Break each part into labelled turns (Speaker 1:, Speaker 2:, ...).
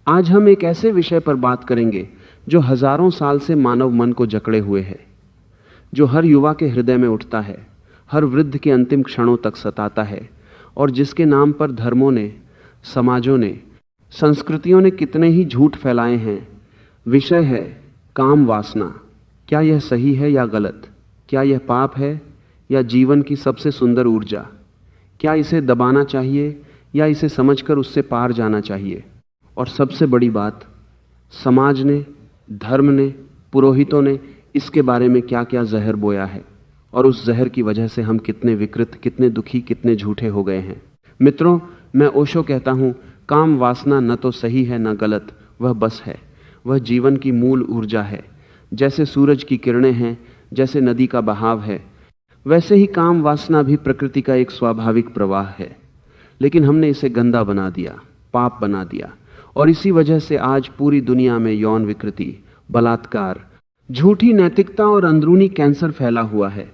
Speaker 1: आज हम एक ऐसे विषय पर बात करेंगे जो हजारों साल से मानव मन को जकड़े हुए है, जो हर युवा के हृदय में उठता है, हर वृद्ध के अंतिम क्षणों तक सताता है और जिसके नाम पर धर्मों ने, समाजों ने, संस्कृतियों ने कितने ही झूठ फैलाए हैं। विषय है काम वासना। क्या यह सही है या गलत? क्या यह पाप है या जीवन की सबसे सुंदर ऊर्जा? क्या इसे दबाना चाहिए या इसे समझकर उससे पार जाना चाहिए? और सबसे बड़ी बात, समाज ने, धर्म ने, पुरोहितों ने इसके बारे में क्या क्या जहर बोया है और उस जहर की वजह से हम कितने विकृत, कितने दुखी, कितने झूठे हो गए हैं। मित्रों, मैं ओशो कहता हूं, काम वासना न तो सही है न गलत, वह बस है। वह जीवन की मूल ऊर्जा है। जैसे सूरज की किरणें हैं, जैसे नदी का बहाव है, वैसे ही काम वासना भी प्रकृति का एक स्वाभाविक प्रवाह है। लेकिन हमने इसे गंदा बना दिया, पाप बना दिया, और इसी वजह से आज पूरी दुनिया में यौन विकृति, बलात्कार, झूठी नैतिकता और अंदरूनी कैंसर फैला हुआ है।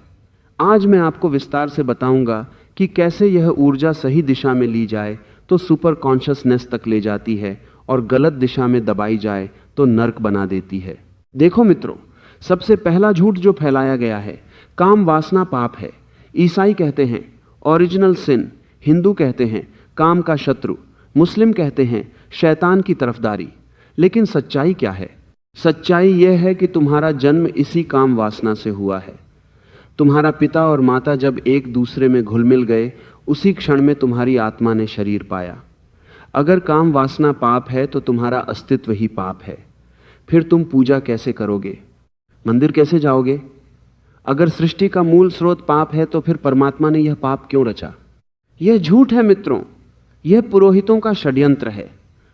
Speaker 1: आज मैं आपको विस्तार से बताऊंगा कि कैसे यह ऊर्जा सही दिशा में ली जाए तो सुपर कॉन्शसनेस तक ले जाती है और गलत दिशा में दबाई जाए तो नर्क बना देती है। देखो मित्रों, सबसे पहला झूठ जो फैलाया गया है, काम वासना पाप है। ईसाई कहते हैं ओरिजिनल सिन, हिंदू कहते हैं काम का शत्रु, मुस्लिम कहते हैं शैतान की तरफदारी। लेकिन सच्चाई क्या है? सच्चाई यह है कि तुम्हारा जन्म इसी काम वासना से हुआ है। तुम्हारा पिता और माता जब एक दूसरे में घुल मिल गए, उसी क्षण में तुम्हारी आत्मा ने शरीर पाया। अगर काम वासना पाप है तो तुम्हारा अस्तित्व ही पाप है। फिर तुम पूजा कैसे करोगे? मंदिर कैसे जाओगे? अगर सृष्टि का मूल स्रोत पाप है तो फिर परमात्मा ने यह पाप क्यों रचा? यह झूठ है मित्रों। यह पुरोहितों का षड्यंत्र है।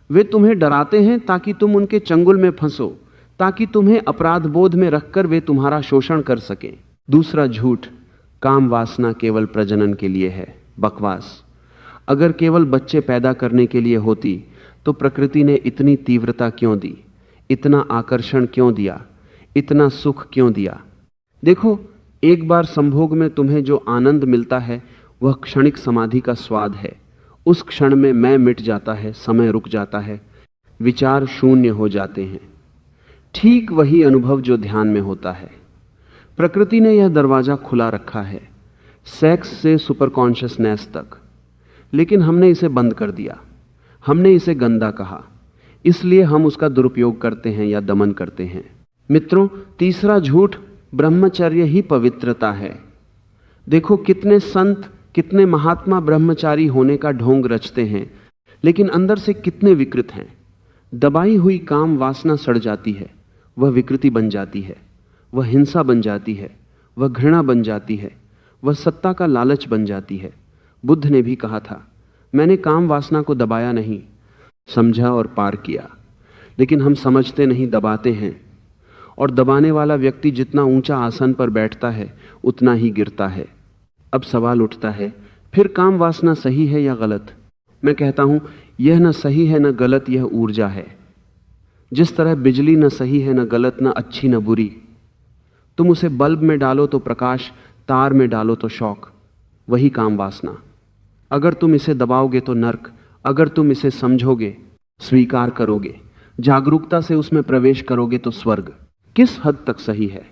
Speaker 1: वे तुम्हें डराते हैं ताकि तुम उनके चंगुल में फंसो, ताकि तुम्हें अपराध बोध में रखकर वे तुम्हारा शोषण कर सकें। दूसरा झूठ, काम वासना केवल प्रजनन के लिए है। बकवास। अगर केवल बच्चे पैदा करने के लिए होती तो प्रकृति ने इतनी तीव्रता क्यों दी, इतना आकर्षण क्यों दिया, इतना सुख क्यों दिया? देखो, एक बार संभोग में तुम्हें जो आनंद मिलता है वह क्षणिक समाधि का स्वाद है। उस क्षण में मैं मिट जाता है, समय रुक जाता है, विचार शून्य हो जाते हैं। ठीक वही अनुभव जो ध्यान में होता है। प्रकृति ने यह दरवाजा खुला रखा है, सेक्स से सुपर कॉन्शियसनेस तक, लेकिन हमने इसे बंद कर दिया। हमने इसे गंदा कहा, इसलिए हम उसका दुरुपयोग करते हैं या दमन करते हैं। मित्रों, तीसरा झूठ, ब्रह्मचर्य ही पवित्रता है। देखो, कितने संत, कितने महात्मा ब्रह्मचारी होने का ढोंग रचते हैं, लेकिन अंदर से कितने विकृत हैं। दबाई हुई काम वासना सड़ जाती है, वह विकृति बन जाती है, वह हिंसा बन जाती है, वह घृणा बन जाती है, वह सत्ता का लालच बन जाती है। बुद्ध ने भी कहा था, मैंने काम वासना को दबाया नहीं, समझा और पार किया। लेकिन हम समझते नहीं, दबाते हैं। और दबाने वाला व्यक्ति जितना ऊंचा आसन पर बैठता है उतना ही गिरता है। अब सवाल उठता है, फिर काम वासना सही है या गलत? मैं कहता हूं, यह न सही है न गलत, यह ऊर्जा है। जिस तरह बिजली न सही है न गलत, न अच्छी न बुरी। तुम उसे बल्ब में डालो तो प्रकाश, तार में डालो तो शौक। वही काम वासना। अगर तुम इसे दबाओगे तो नर्क, अगर तुम इसे समझोगे, स्वीकार करोगे, जागरूकता से उसमें प्रवेश करोगे तो स्वर्ग। किस हद तक सही है?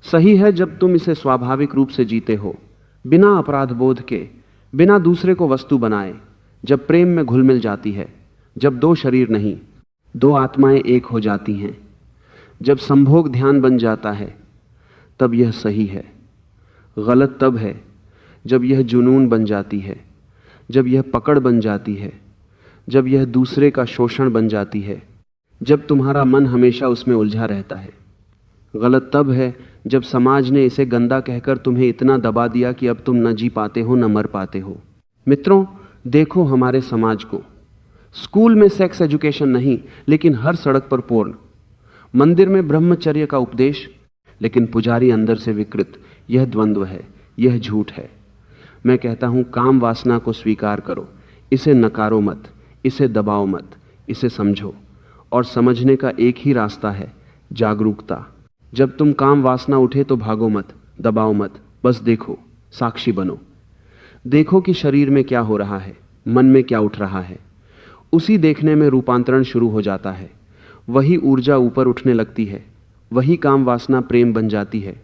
Speaker 1: सही है जब तुम इसे स्वाभाविक रूप से जीते हो, बिना अपराध बोध के, बिना दूसरे को वस्तु बनाए, जब प्रेम में घुल मिल जाती है, जब दो शरीर नहीं, दो आत्माएं एक हो जाती हैं, जब संभोग ध्यान बन जाता है, तब यह सही है। गलत तब है जब यह जुनून बन जाती है, जब यह पकड़ बन जाती है, जब यह दूसरे का शोषण बन जाती है, जब तुम्हारा मन हमेशा उसमें उलझा रहता है। गलत तब है जब समाज ने इसे गंदा कहकर तुम्हें इतना दबा दिया कि अब तुम न जी पाते हो न मर पाते हो। मित्रों, देखो हमारे समाज को। स्कूल में सेक्स एजुकेशन नहीं, लेकिन हर सड़क पर पोर्न। मंदिर में ब्रह्मचर्य का उपदेश, लेकिन पुजारी अंदर से विकृत। यह द्वंद्व है, यह झूठ है। मैं कहता हूं, काम वासना को स्वीकार करो, इसे नकारो मत, इसे दबाओ मत, इसे समझो। और समझने का एक ही रास्ता है, जागरूकता। जब तुम काम वासना उठे तो भागो मत, दबाओ मत, बस देखो, साक्षी बनो। देखो कि शरीर में क्या हो रहा है, मन में क्या उठ रहा है। उसी देखने में रूपांतरण शुरू हो जाता है। वही ऊर्जा ऊपर उठने लगती है। वही काम वासना प्रेम बन जाती है,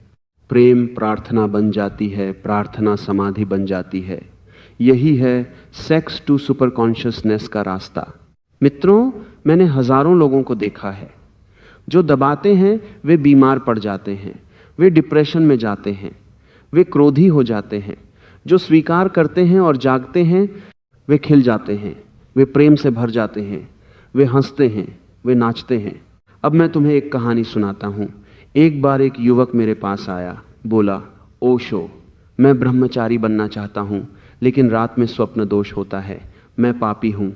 Speaker 1: प्रेम प्रार्थना बन जाती है, प्रार्थना समाधि बन जाती है। यही है सेक्स टू सुपर कॉन्शियसनेस का रास्ता। मित्रों, मैंने हजारों लोगों को देखा है जो दबाते हैं वे बीमार पड़ जाते हैं, वे डिप्रेशन में जाते हैं, वे क्रोधी हो जाते हैं। जो स्वीकार करते हैं और जागते हैं वे खिल जाते हैं, वे प्रेम से भर जाते हैं, वे हंसते हैं, वे नाचते हैं। अब मैं तुम्हें एक कहानी सुनाता हूं। एक बार एक युवक मेरे पास आया, बोला, ओशो, मैं ब्रह्मचारी बनना चाहता हूं, लेकिन रात में स्वप्न दोष होता है, मैं पापी हूं।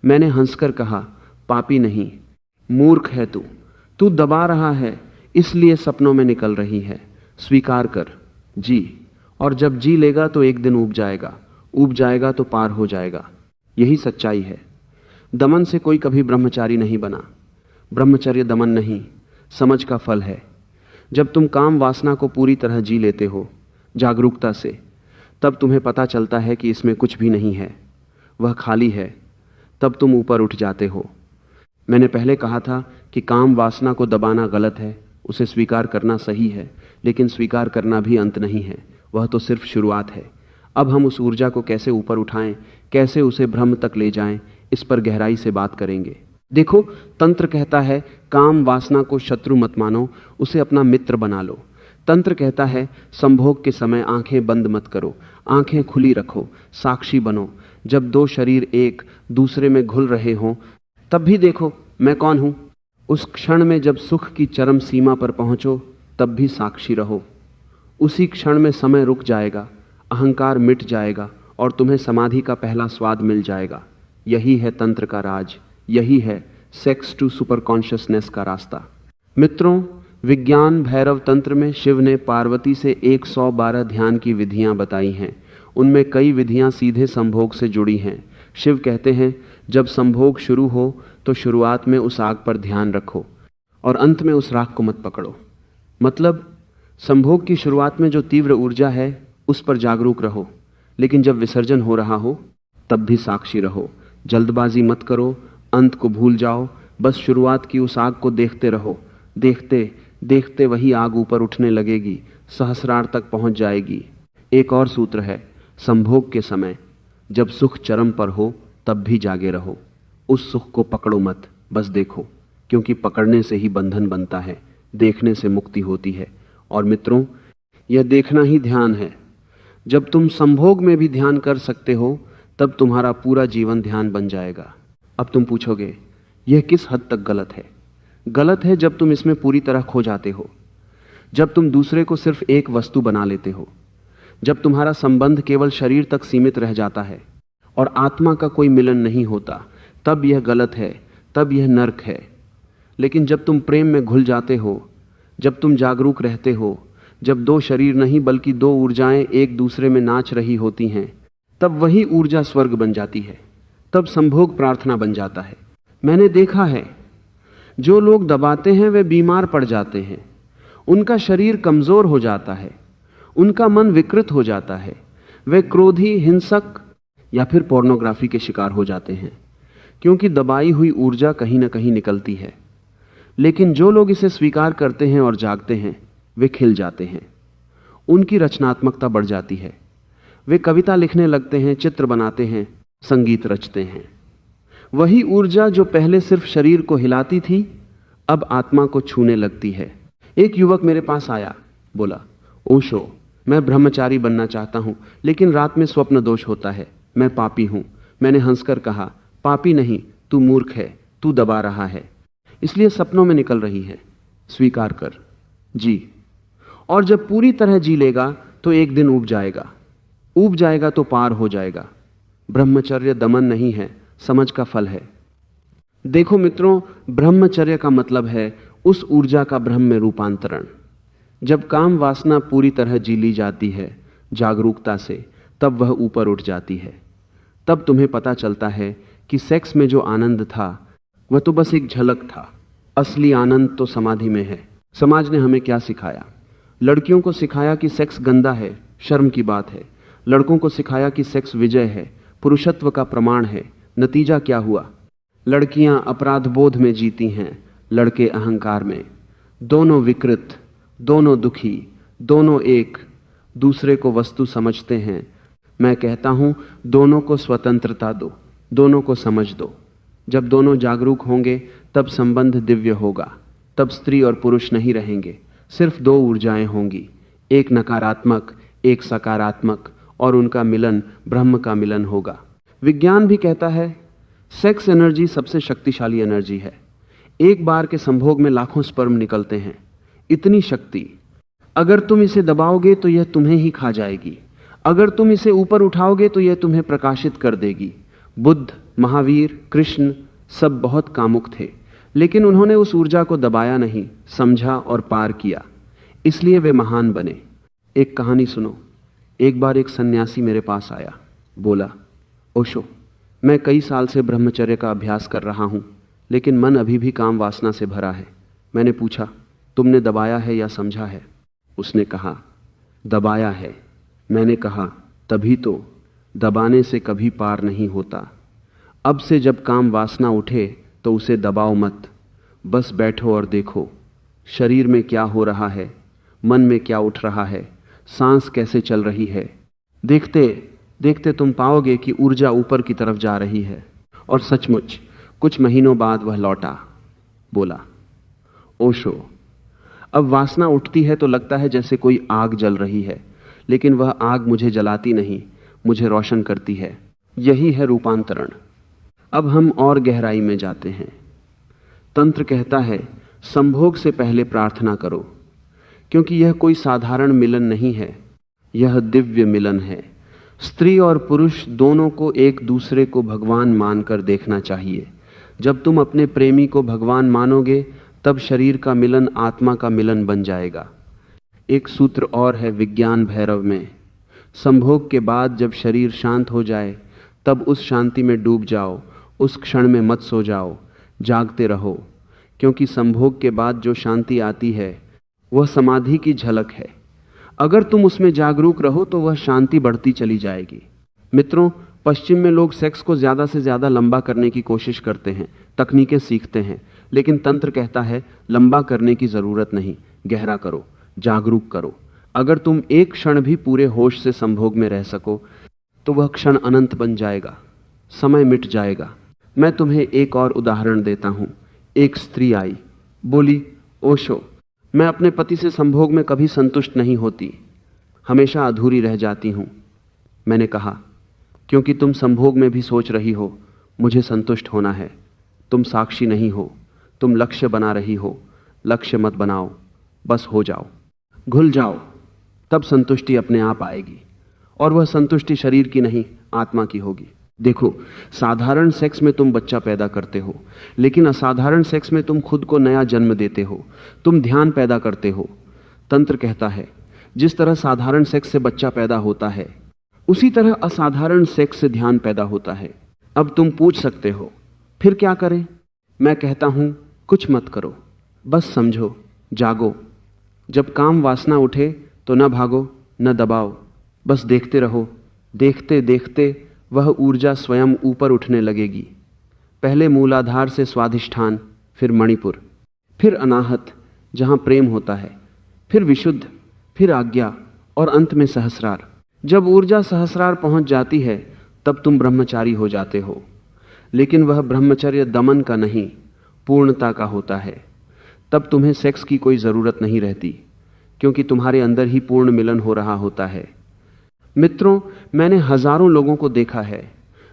Speaker 1: मैंने हंसकर कहा, पापी नहीं, मूर्ख है तू, तू दबा रहा है इसलिए सपनों में निकल रही है। स्वीकार कर, जी, और जब जी लेगा तो एक दिन ऊब जाएगा, ऊब जाएगा तो पार हो जाएगा। यही सच्चाई है। दमन से कोई कभी ब्रह्मचारी नहीं बना। ब्रह्मचर्य दमन नहीं, समझ का फल है। जब तुम काम वासना को पूरी तरह जी लेते हो जागरूकता से, तब तुम्हें पता चलता है कि इसमें कुछ भी नहीं है, वह खाली है। तब तुम ऊपर उठ जाते हो। मैंने पहले कहा था कि काम वासना को दबाना गलत है, उसे स्वीकार करना सही है, लेकिन स्वीकार करना भी अंत नहीं है, वह तो सिर्फ शुरुआत है। अब हम उस ऊर्जा को कैसे ऊपर उठाएं, कैसे उसे ब्रह्म तक ले जाएं, इस पर गहराई से बात करेंगे। देखो, तंत्र कहता है काम वासना को शत्रु मत मानो, उसे अपना मित्र बना लो। तंत्र कहता है संभोग के समय आंखें बंद मत करो, आंखें खुली रखो, साक्षी बनो। जब दो शरीर एक दूसरे में घुल रहे हों तब भी देखो मैं कौन हूं। उस क्षण में जब सुख की चरम सीमा पर पहुंचो तब भी साक्षी रहो। उसी क्षण में समय रुक जाएगा, अहंकार मिट जाएगा और तुम्हें समाधि का पहला स्वाद मिल जाएगा। यही है तंत्र का राज, यही है सेक्स टू सुपर कॉन्शियसनेस का रास्ता। मित्रों, विज्ञान भैरव तंत्र में शिव ने पार्वती से 112 ध्यान की विधियां बताई हैं। उनमें कई विधियां सीधे संभोग से जुड़ी हैं। शिव कहते हैं जब संभोग शुरू हो तो शुरुआत में उस आग पर ध्यान रखो और अंत में उस राख को मत पकड़ो। मतलब संभोग की शुरुआत में जो तीव्र ऊर्जा है उस पर जागरूक रहो, लेकिन जब विसर्जन हो रहा हो तब भी साक्षी रहो। जल्दबाजी मत करो, अंत को भूल जाओ, बस शुरुआत की उस आग को देखते रहो। देखते देखते वही आग ऊपर उठने लगेगी, सहस्रार तक पहुंच जाएगी। एक और सूत्र है, संभोग के समय जब सुख चरम पर हो तब भी जागे रहो। उस सुख को पकड़ो मत, बस देखो, क्योंकि पकड़ने से ही बंधन बनता है, देखने से मुक्ति होती है। और मित्रों, यह देखना ही ध्यान है। जब तुम संभोग में भी ध्यान कर सकते हो तब तुम्हारा पूरा जीवन ध्यान बन जाएगा। अब तुम पूछोगे यह किस हद तक गलत है? गलत है जब तुम इसमें पूरी तरह खो जाते हो, जब तुम दूसरे को सिर्फ एक वस्तु बना लेते हो, जब तुम्हारा संबंध केवल शरीर तक सीमित रह जाता है और आत्मा का कोई मिलन नहीं होता, तब यह गलत है, तब यह नर्क है। लेकिन जब तुम प्रेम में घुल जाते हो, जब तुम जागरूक रहते हो, जब दो शरीर नहीं बल्कि दो ऊर्जाएं एक दूसरे में नाच रही होती हैं, तब वही ऊर्जा स्वर्ग बन जाती है, तब संभोग प्रार्थना बन जाता है। मैंने देखा है जो लोग दबाते हैं वे बीमार पड़ जाते हैं, उनका शरीर कमजोर हो जाता है, उनका मन विकृत हो जाता है, वे क्रोधी, हिंसक या फिर पोर्नोग्राफी के शिकार हो जाते हैं, क्योंकि दबाई हुई ऊर्जा कहीं ना कहीं निकलती है। लेकिन जो लोग इसे स्वीकार करते हैं और जागते हैं वे खिल जाते हैं, उनकी रचनात्मकता बढ़ जाती है, वे कविता लिखने लगते हैं, चित्र बनाते हैं, संगीत रचते हैं। वही ऊर्जा जो पहले सिर्फ शरीर को हिलाती थी अब आत्मा को छूने लगती है। एक युवक मेरे पास आया, बोला, ओशो, मैं ब्रह्मचारी बनना चाहता हूं, लेकिन रात में स्वप्न दोष होता है, मैं पापी हूं। मैंने हंसकर कहा, पापी नहीं, तू मूर्ख है, तू दबा रहा है, इसलिए सपनों में निकल रही है। स्वीकार कर, जी, और जब पूरी तरह जी लेगा तो एक दिन ऊब जाएगा, ऊब जाएगा तो पार हो जाएगा। ब्रह्मचर्य दमन नहीं है, समझ का फल है। देखो मित्रों, ब्रह्मचर्य का मतलब है उस ऊर्जा का ब्रह्म में रूपांतरण। जब काम वासना पूरी तरह जी ली जाती है जागरूकता से, तब वह ऊपर उठ जाती है। तब तुम्हें पता चलता है कि सेक्स में जो आनंद था वह तो बस एक झलक था, असली आनंद तो समाधि में है। समाज ने हमें क्या सिखाया? लड़कियों को सिखाया कि सेक्स गंदा है, शर्म की बात है। लड़कों को सिखाया कि सेक्स विजय है, पुरुषत्व का प्रमाण है। नतीजा क्या हुआ? लड़कियां अपराध बोध में जीती हैं, लड़के अहंकार में। दोनों विकृत, दोनों दुखी, दोनों एक दूसरे को वस्तु समझते हैं। मैं कहता हूं दोनों को स्वतंत्रता दो, दोनों को समझ दो। जब दोनों जागरूक होंगे तब संबंध दिव्य होगा। तब स्त्री और पुरुष नहीं रहेंगे, सिर्फ दो ऊर्जाएं होंगी, एक नकारात्मक, एक सकारात्मक, और उनका मिलन ब्रह्म का मिलन होगा। विज्ञान भी कहता है सेक्स एनर्जी सबसे शक्तिशाली एनर्जी है। एक बार के संभोग में लाखों स्पर्म निकलते हैं। इतनी शक्ति, अगर तुम इसे दबाओगे तो यह तुम्हें ही खा जाएगी, अगर तुम इसे ऊपर उठाओगे तो यह तुम्हें प्रकाशित कर देगी। बुद्ध, महावीर, कृष्ण सब बहुत कामुक थे, लेकिन उन्होंने उस ऊर्जा को दबाया नहीं, समझा और पार किया, इसलिए वे महान बने। एक कहानी सुनो। एक बार एक सन्यासी मेरे पास आया, बोला, ओशो, मैं कई साल से ब्रह्मचर्य का अभ्यास कर रहा हूं, लेकिन मन अभी भी काम वासना से भरा है। मैंने पूछा, तुमने दबाया है या समझा है? उसने कहा, दबाया है। मैंने कहा, तभी तो दबाने से कभी पार नहीं होता। अब से जब काम वासना उठे तो उसे दबाओ मत, बस बैठो और देखो शरीर में क्या हो रहा है, मन में क्या उठ रहा है, सांस कैसे चल रही है। देखते देखते तुम पाओगे कि ऊर्जा ऊपर की तरफ जा रही है। और सचमुच कुछ महीनों बाद वह लौटा, बोला, ओशो, अब वासना उठती है तो लगता है जैसे कोई आग जल रही है, लेकिन वह आग मुझे जलाती नहीं, मुझे रोशन करती है। यही है रूपांतरण। अब हम और गहराई में जाते हैं। तंत्र कहता है संभोग से पहले प्रार्थना करो, क्योंकि यह कोई साधारण मिलन नहीं है, यह दिव्य मिलन है। स्त्री और पुरुष दोनों को एक दूसरे को भगवान मानकर देखना चाहिए। जब तुम अपने प्रेमी को भगवान मानोगे तब शरीर का मिलन आत्मा का मिलन बन जाएगा। एक सूत्र और है विज्ञान भैरव में, संभोग के बाद जब शरीर शांत हो जाए तब उस शांति में डूब जाओ, उस क्षण में मत सो जाओ, जागते रहो, क्योंकि संभोग के बाद जो शांति आती है वह समाधि की झलक है। अगर तुम उसमें जागरूक रहो तो वह शांति बढ़ती चली जाएगी। मित्रों, पश्चिम में लोग सेक्स को ज्यादा से ज्यादा लंबा करने की कोशिश करते हैं, तकनीकें सीखते हैं, लेकिन तंत्र कहता है लंबा करने की जरूरत नहीं, गहरा करो, जागरूक करो। अगर तुम एक क्षण भी पूरे होश से संभोग में रह सको तो वह क्षण अनंत बन जाएगा, समय मिट जाएगा। मैं तुम्हें एक और उदाहरण देता हूं। एक स्त्री आई, बोली, ओशो, मैं अपने पति से संभोग में कभी संतुष्ट नहीं होती, हमेशा अधूरी रह जाती हूं। मैंने कहा, क्योंकि तुम संभोग में भी सोच रही हो मुझे संतुष्ट होना है। तुम साक्षी नहीं हो, तुम लक्ष्य बना रही हो। लक्ष्य मत बनाओ, बस हो जाओ, घुल जाओ, तब संतुष्टि अपने आप आएगी। और वह संतुष्टि शरीर की नहीं, आत्मा की होगी। देखो, साधारण सेक्स में तुम बच्चा पैदा करते हो, लेकिन असाधारण सेक्स में तुम खुद को नया जन्म देते हो, तुम ध्यान पैदा करते हो। तंत्र कहता है जिस तरह साधारण सेक्स से बच्चा पैदा होता है, उसी तरह असाधारण सेक्स से ध्यान पैदा होता है। अब तुम पूछ सकते हो, फिर क्या करें? मैं कहता हूं, कुछ मत करो, बस समझो, जागो। जब काम वासना उठे तो न भागो, न दबाओ, बस देखते रहो। देखते देखते वह ऊर्जा स्वयं ऊपर उठने लगेगी। पहले मूलाधार से स्वाधिष्ठान, फिर मणिपुर, फिर अनाहत जहां प्रेम होता है, फिर विशुद्ध, फिर आज्ञा, और अंत में सहस्रार। जब ऊर्जा सहस्रार पहुंच जाती है तब तुम ब्रह्मचारी हो जाते हो। लेकिन वह ब्रह्मचर्य दमन का नहीं, पूर्णता का होता है। तब तुम्हें सेक्स की कोई जरूरत नहीं रहती, क्योंकि तुम्हारे अंदर ही पूर्ण मिलन हो रहा होता है। मित्रों, मैंने हजारों लोगों को देखा है।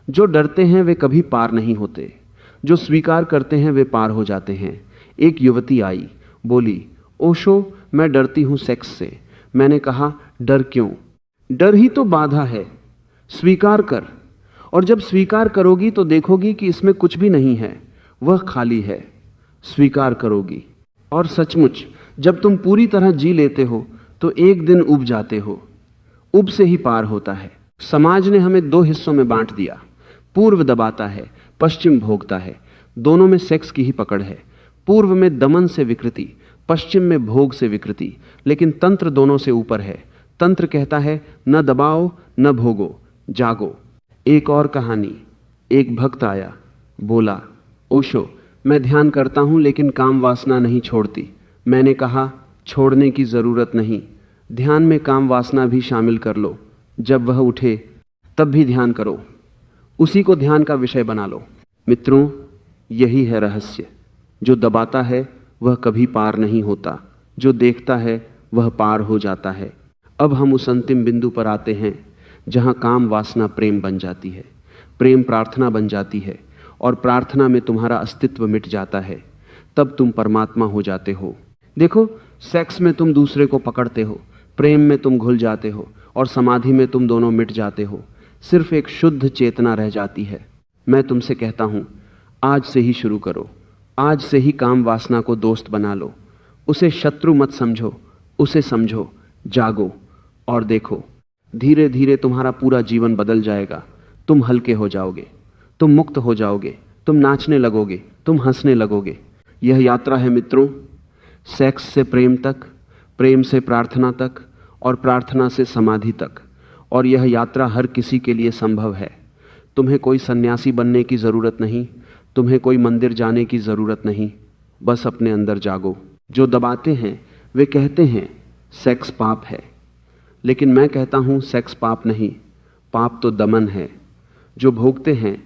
Speaker 1: जो डरते हैं वे कभी पार नहीं होते, जो स्वीकार करते हैं वे पार हो जाते हैं। एक युवती आई, बोली, ओशो, मैं डरती हूं सेक्स से। मैंने कहा, डर क्यों? डर ही तो बाधा है, स्वीकार कर। और जब स्वीकार करोगी तो देखोगी कि इसमें कुछ भी नहीं है, वह खाली है। स्वीकार करोगी, और सचमुच जब तुम पूरी तरह जी लेते हो तो एक दिन उब जाते हो। उब से ही पार होता है। समाज ने हमें दो हिस्सों में बांट दिया, पूर्व दबाता है, पश्चिम भोगता है। दोनों में सेक्स की ही पकड़ है। पूर्व में दमन से विकृति, पश्चिम में भोग से विकृति, लेकिन तंत्र दोनों से ऊपर है। तंत्र कहता है न दबाओ, न भोगो, जागो। एक और कहानी। एक भक्त आया, बोला, ओशो, मैं ध्यान करता हूं लेकिन काम वासना नहीं छोड़ती। मैंने कहा छोड़ने की जरूरत नहीं, ध्यान में काम वासना भी शामिल कर लो। जब वह उठे तब भी ध्यान करो, उसी को ध्यान का विषय बना लो। मित्रों, यही है रहस्य। जो दबाता है वह कभी पार नहीं होता, जो देखता है वह पार हो जाता है। अब हम उस अंतिम बिंदु पर आते हैं जहां काम वासना प्रेम बन जाती है, प्रेम प्रार्थना बन जाती है और प्रार्थना में तुम्हारा अस्तित्व मिट जाता है। तब तुम परमात्मा हो जाते हो। देखो, सेक्स में तुम दूसरे को पकड़ते हो, प्रेम में तुम घुल जाते हो और समाधि में तुम दोनों मिट जाते हो। सिर्फ एक शुद्ध चेतना रह जाती है। मैं तुमसे कहता हूं, आज से ही शुरू करो। आज से ही काम वासना को दोस्त बना लो। उसे शत्रु मत समझो, उसे समझो, जागो और देखो। धीरे धीरे तुम्हारा पूरा जीवन बदल जाएगा। तुम हल्के हो जाओगे, तुम मुक्त हो जाओगे, तुम नाचने लगोगे, तुम हंसने लगोगे। यह यात्रा है मित्रों, सेक्स से प्रेम तक, प्रेम से प्रार्थना तक और प्रार्थना से समाधि तक। और यह यात्रा हर किसी के लिए संभव है। तुम्हें कोई सन्यासी बनने की ज़रूरत नहीं, तुम्हें कोई मंदिर जाने की ज़रूरत नहीं। बस अपने अंदर जागो। जो दबाते हैं वे कहते हैं सेक्स पाप है, लेकिन मैं कहता हूं सेक्स पाप नहीं, पाप तो दमन है। जो भोगते हैं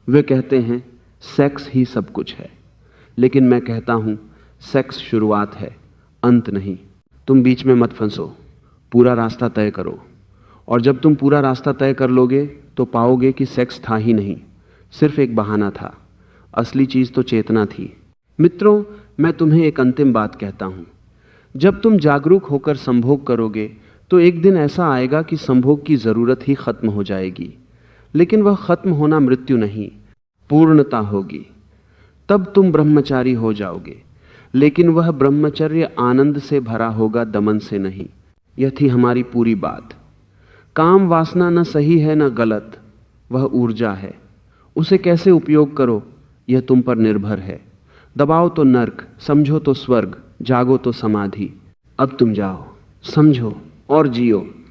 Speaker 1: वे कहते हैं सेक्स ही सब कुछ है, लेकिन मैं कहता हूं सेक्स शुरुआत है, अंत नहीं। तुम बीच में मत फंसो, पूरा रास्ता तय करो। और जब तुम पूरा रास्ता तय कर लोगे तो पाओगे कि सेक्स था ही नहीं, सिर्फ एक बहाना था। असली चीज तो चेतना थी। मित्रों, मैं तुम्हें एक अंतिम बात कहता हूं। जब तुम जागरूक होकर संभोग करोगे तो एक दिन ऐसा आएगा कि संभोग की जरूरत ही खत्म हो जाएगी। लेकिन वह खत्म होना मृत्यु नहीं, पूर्णता होगी। तब तुम ब्रह्मचारी हो जाओगे, लेकिन वह ब्रह्मचर्य आनंद से भरा होगा, दमन से नहीं। यह थी हमारी पूरी बात। काम वासना न सही है न गलत, वह ऊर्जा है। उसे कैसे उपयोग करो यह तुम पर निर्भर है। दबाओ तो नर्क, समझो तो स्वर्ग, जागो तो समाधि। अब तुम जाओ, समझो और जियो।